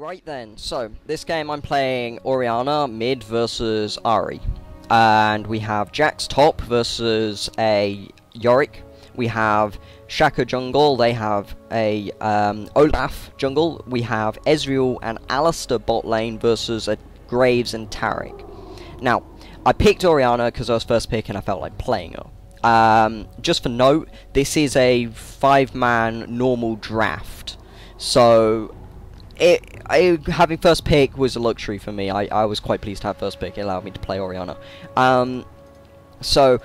Right then, so this game I'm playing Orianna mid versus Ari, and we have Jax top versus a Yorick. We have Shaco jungle, they have a Olaf jungle. We have Ezreal and Alistair bot lane versus a Graves and Taric. Now, I picked Orianna because I was first pick and I felt like playing her. Just for note, this is a 5-man normal draft, so having first pick was a luxury for me. I was quite pleased to have first pick. It allowed me to play Orianna. So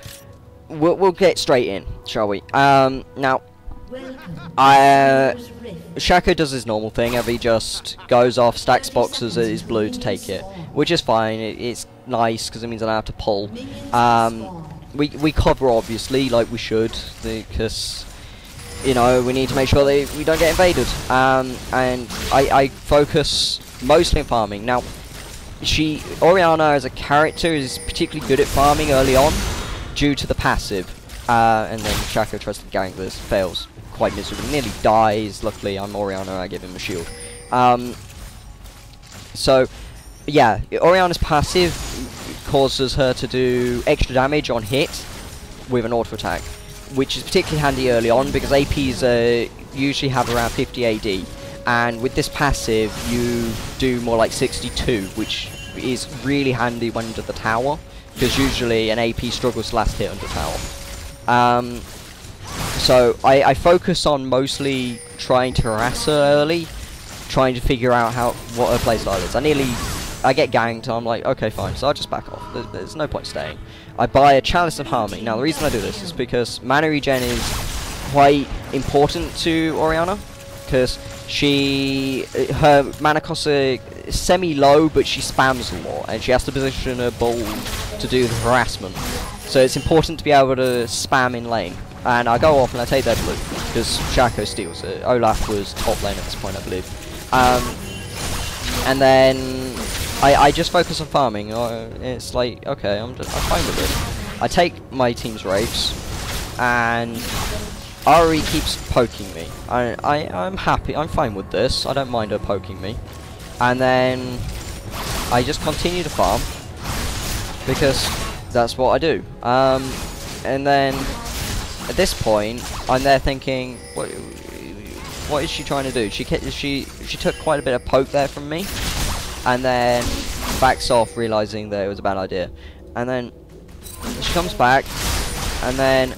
we'll get straight in, shall we? Now, Shaco does his normal thing. He just goes off, stacks boxes at his blue to take it, which is fine. It's nice because it means I don't have to pull. We cover obviously like we should, because you know, we need to make sure that we don't get invaded. And I focus mostly on farming. Now, Orianna as a character is particularly good at farming early on due to the passive. And then Shaco tries to gank this, fails quite miserably, nearly dies. Luckily, I'm Orianna, I give him a shield. So, yeah, Orianna's passive causes her to do extra damage on hit with an auto attack, which is particularly handy early on because APs usually have around 50 AD, and with this passive you do more like 62, which is really handy when under the tower, because usually an AP struggles to last hit under tower. So I focus on mostly trying to harass her early, trying to figure out what her playstyle is. I get ganked, I'm like, okay fine, so I'll just back off, there's no point staying. I buy a Chalice of Harming. Now the reason I do this is because mana regen is quite important to Orianna, because her mana costs are semi-low, but she spams a lot, and she has to position her bull to do the harassment. So it's important to be able to spam in lane. And I go off and I take their blue, because Shaco steals it. Olaf was top lane at this point, I believe. And then I just focus on farming. It's like, okay, I'm fine with it. I take my team's Wraiths, and Ari keeps poking me. I'm happy, I'm fine with this. I don't mind her poking me. And then I just continue to farm, because that's what I do. And then at this point, I'm there thinking, what is she trying to do? She took quite a bit of poke there from me, and then backs off, realizing that it was a bad idea. And then she comes back, and then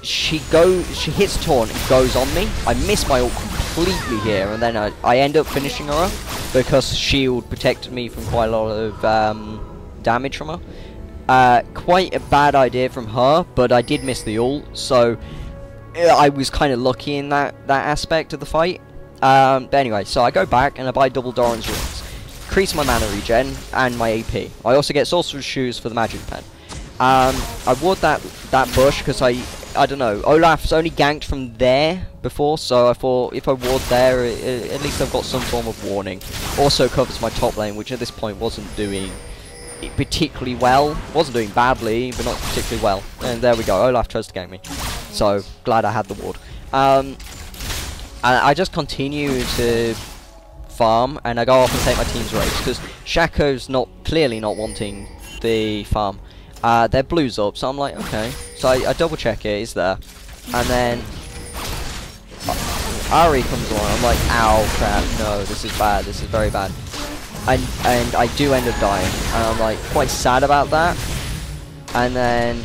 she hits taunt and goes on me. I miss my ult completely here, and then I end up finishing her up because shield protected me from quite a lot of damage from her. Quite a bad idea from her, but I did miss the ult, so I was kind of lucky in that aspect of the fight. But anyway, so I go back and I buy double Doran's rings, increase my mana regen and my AP. I also get Sorcerer's Shoes for the magic pen. I ward that bush because I don't know, Olaf's only ganked from there before, so I thought if I ward there, at least I've got some form of warning. Also covers my top lane, which at this point wasn't doing particularly well. Wasn't doing badly, but not particularly well. And there we go, Olaf tries to gank me. So, glad I had the ward. And I just continue to farm, and I go off and take my team's Wraiths, because Shaco's clearly not wanting the farm. Their blue's up, so I'm like, okay. So I double check it, it's there. And then Ari comes along, I'm like, ow, crap, no, this is bad, this is very bad. And I do end up dying, and I'm like quite sad about that. And then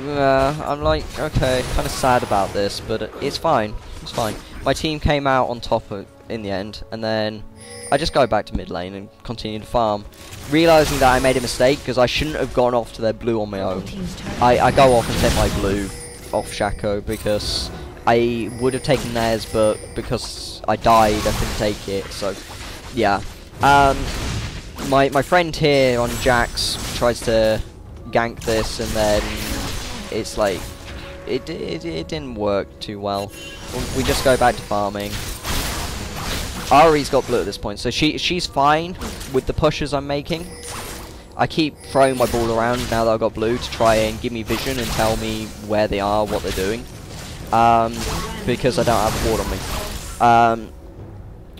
I'm like, okay, kind of sad about this, but it's fine, it's fine. My team came out on top in the end, and then I just go back to mid lane and continue to farm, realizing that I made a mistake because I shouldn't have gone off to their blue on my own. I go off and take my blue off Shaco because I would have taken theirs, but because I died I couldn't take it, so yeah. My friend here on Jax tries to gank this, and then it's like it didn't work too well. We just go back to farming. Ari's got blue at this point, so she's fine with the pushes I'm making. I keep throwing my ball around now that I've got blue to try and give me vision and tell me where they are, what they're doing, because I don't have a ward on me.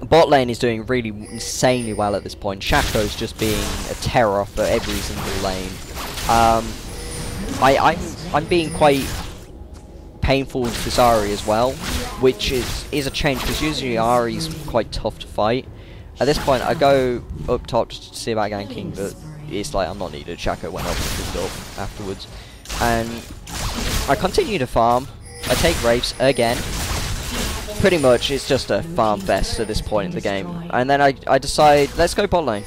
Bot lane is doing really insanely well at this point. Shaco's just being a terror for every single lane. I'm being quite painful to this Ahri as well, which is a change because usually Ahri's quite tough to fight. At this point, I go up top to see about ganking, but it's like I'm not needed. Shaco went up and picked up afterwards, and I continue to farm. I take Wraiths again. Pretty much, it's just a farm fest at this point in the game, and then I decide let's go bot lane.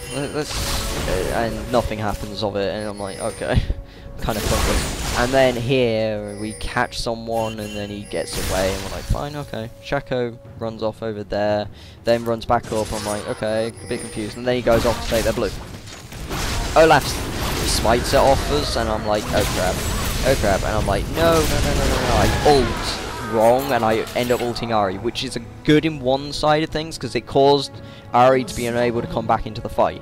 And nothing happens of it, and I'm like, okay, kind of pointless. And then here we catch someone, and then he gets away, and we're like, fine, okay. Shaco runs off over there, then runs back up. I'm like, okay, a bit confused, and then he goes off to take their blue. Olaf smites it off us, and I'm like, oh crap, and I'm like, no. I ult wrong, and I end up ulting Ahri, which is a good in one side of things because it caused Ahri to be unable to come back into the fight,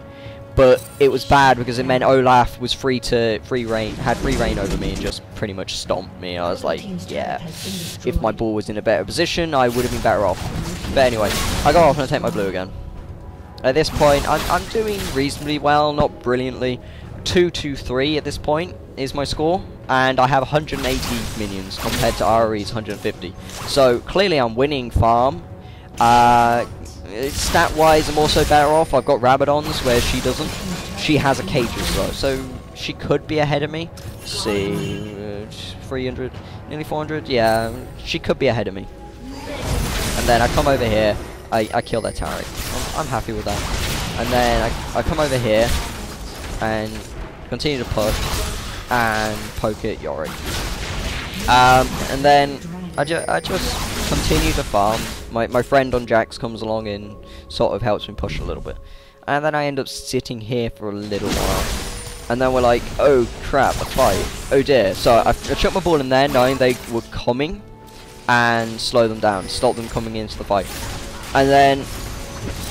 but it was bad because it meant Olaf was had free reign over me and just pretty much stomped me. I was like, yeah, if my ball was in a better position, I would have been better off. But anyway, I go off and I take my blue again. At this point, I'm doing reasonably well, not brilliantly. 2-2-3 at this point is my score, and I have 180 minions compared to Ahri's 150. So clearly I'm winning farm. Stat-wise, I'm also better off. I've got Rabadons where she doesn't. She has a Cages though, so she could be ahead of me. Let's see, 300, nearly 400. Yeah, she could be ahead of me. And then I come over here. I kill their turret. I'm happy with that. And then I come over here and continue to push and poke at Yorick. And then I just continue to farm. My friend on Jax comes along and sort of helps me push a little bit. And then I end up sitting here for a little while. And then we're like, oh crap, a fight. Oh dear. So I chucked my ball in there knowing they were coming and slow them down, stop them coming into the fight. And then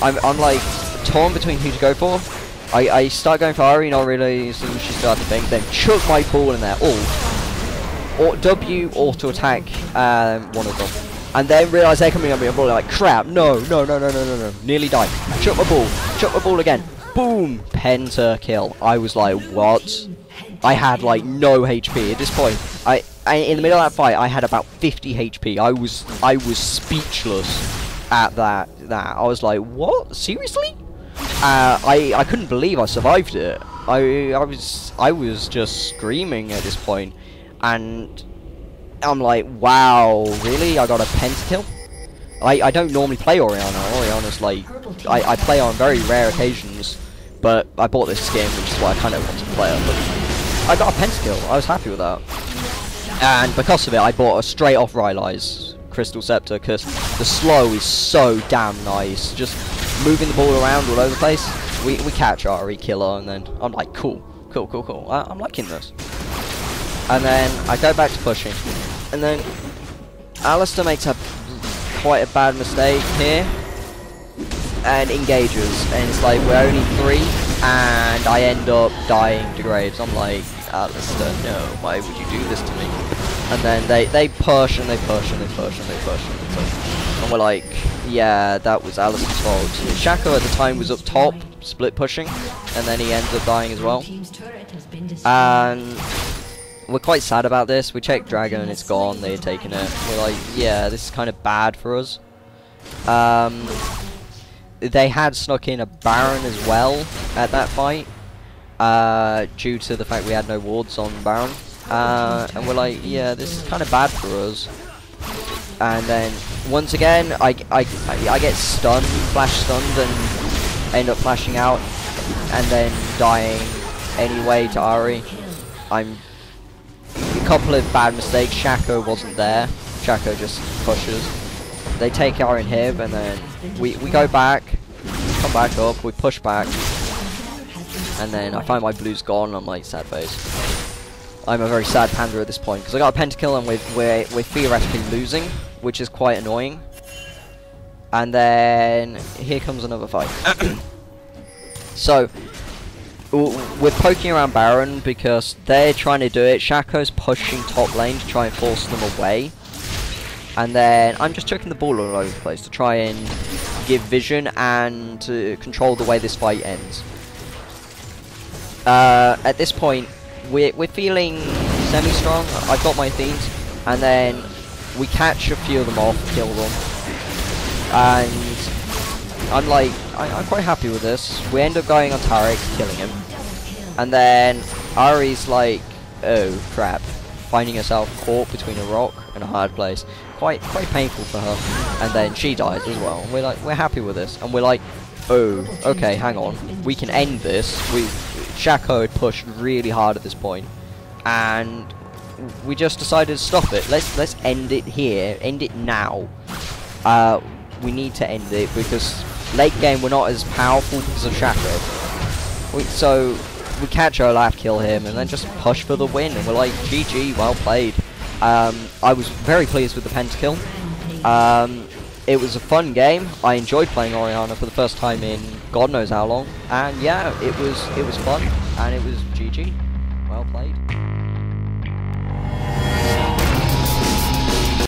I'm like torn between who to go for. I start going for Ahri, not really, so she started to think, then chuck my ball in there, or W auto attack one of them, and then realise they're coming at me, I'm like, crap, no, nearly died, chuck my ball again, boom, Pentakill. I was like, what? I had like no HP at this point. I in the middle of that fight, I had about 50 HP. I was speechless at that. I was like, what? Seriously? I couldn't believe I survived it. I was just screaming at this point, and I'm like, wow, really? I got a pentakill? I don't normally play Orianna. Orianna's like, I play on very rare occasions, but I bought this skin, which is why I kind of wanted to play it. But I got a pentakill. I was happy with that, and because of it, I bought a straight off Rylai's Crystal Scepter because the slow is so damn nice. Just moving the ball around all over the place. We catch Ahri, kill her, and then I'm like, cool. I'm liking this. And then I go back to pushing, and then Alistar makes quite a bad mistake here and engages, and it's like we're only 3, and I end up dying to Graves. I'm like, Alistar, no, why would you do this to me? And then they push and they push and they push and they push and they push. And we're like, yeah, that was Alistar's fault. Shaco at the time was up top, split pushing, and then he ends up dying as well. And we're quite sad about this. We checked Dragon and it's gone, they had taken it. We're like, yeah, this is kind of bad for us. They had snuck in a Baron as well at that fight, due to the fact we had no wards on Baron. And we're like, yeah, this is kind of bad for us. And then once again, I get stunned, flash stunned, and end up flashing out, and then dying anyway to Ahri. A couple of bad mistakes. Shaco wasn't there. Shaco just pushes. They take our inhib, and then we go back, come back up, we push back, and then I find my blue's gone. I'm like, sad face. I'm a very sad panda at this point because I got a pentakill and we're theoretically losing, which is quite annoying. And then here comes another fight. So we're poking around Baron because they're trying to do it. Shaco's pushing top lane to try and force them away, and then I'm just chucking the ball all over the place to try and give vision and to control the way this fight ends. At this point, we're feeling semi-strong. I've got my themes, and then we catch a few of them off, kill them, and I'm like, I'm quite happy with this. We end up going on Tarek, killing him, and then Ari's like, oh crap, finding herself caught between a rock and a hard place. Quite painful for her, and then she dies as well. And we're like, we're happy with this, and we're like, oh, okay, hang on, we can end this. Shaco had pushed really hard at this point, and we just decided to stop it. Let's end it here, end it now. We need to end it because late game we're not as powerful because of Shaco. So we catch Olaf, kill him, and then just push for the win. And we're like, GG, well played. I was very pleased with the Pentakill. It was a fun game. I enjoyed playing Orianna for the first time in God knows how long. And yeah, it was fun, and it was GG. Well played.